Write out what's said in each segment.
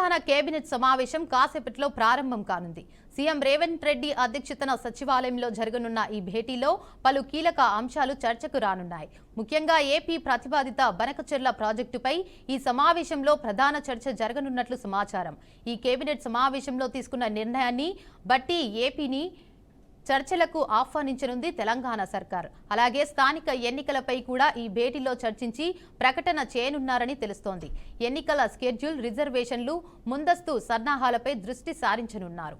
Telangana cabinet సమావేశం కాసేపట్లో ప్రారంభం కానుంది. సీఎం రేవంత్ రెడ్డి అధ్యక్షతన సచివాలయంలో జరగనున్న ఈ భేటీలో పలు కీలక అంశాలు చర్చకు రానున్నాయి. ముఖ్యంగా ఏపీ ప్రతిపాదిత బనకచెర్ల ప్రాజెక్టుపై ఈ సమావేశంలో ప్రధాన చర్చ జరగనున్నట్లు సమాచారం. ఈ కేబినెట్ సమావేశంలో తీసుకున్న నిర్ణయాన్ని బట్టి ఏపీని చర్చలకు ఆహ్వానించనుంది తెలంగాణ సర్కార్. అలాగే స్థానిక ఎన్నికలపై కూడా ఈ భేటీలో చర్చించి ప్రకటన చేయనున్నారని తెలుస్తోంది. ఎన్నికల స్కెడ్యూల్, రిజర్వేషన్లు, ముందస్తు సన్నాహాలపై దృష్టి సారించనున్నారు.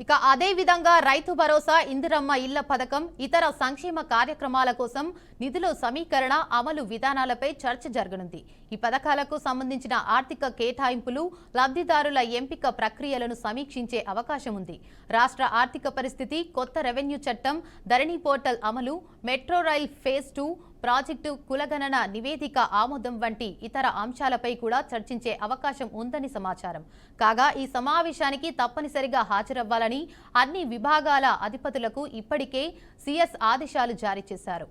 ఇక అదే విధంగా రైతు భరోసా, ఇందిరమ్మ ఇళ్ల పథకం, ఇతర సంక్షేమ కార్యక్రమాల కోసం నిధుల సమీకరణ, అమలు విధానాలపై చర్చ జరగనుంది. ఈ పథకాలకు సంబంధించిన ఆర్థిక కేటాయింపులు, లబ్ధిదారుల ఎంపిక ప్రక్రియలను సమీక్షించే అవకాశం ఉంది. రాష్ట్ర ఆర్థిక పరిస్థితి, కొత్త రెవెన్యూ చట్టం, ధరణి పోర్టల్ అమలు, మెట్రో రైల్ ఫేజ్ 2 ప్రాజెక్టు కులగణన నివేదిక ఆమోదం వంటి ఇతర అంశాలపై కూడా చర్చించే అవకాశం ఉందని సమాచారం. కాగా ఈ సమావేశానికి తప్పనిసరిగా హాజరవ్వాలని అన్ని విభాగాల అధిపతులకు ఇప్పటికే సీఎస్ ఆదేశాలు జారీ చేశారు.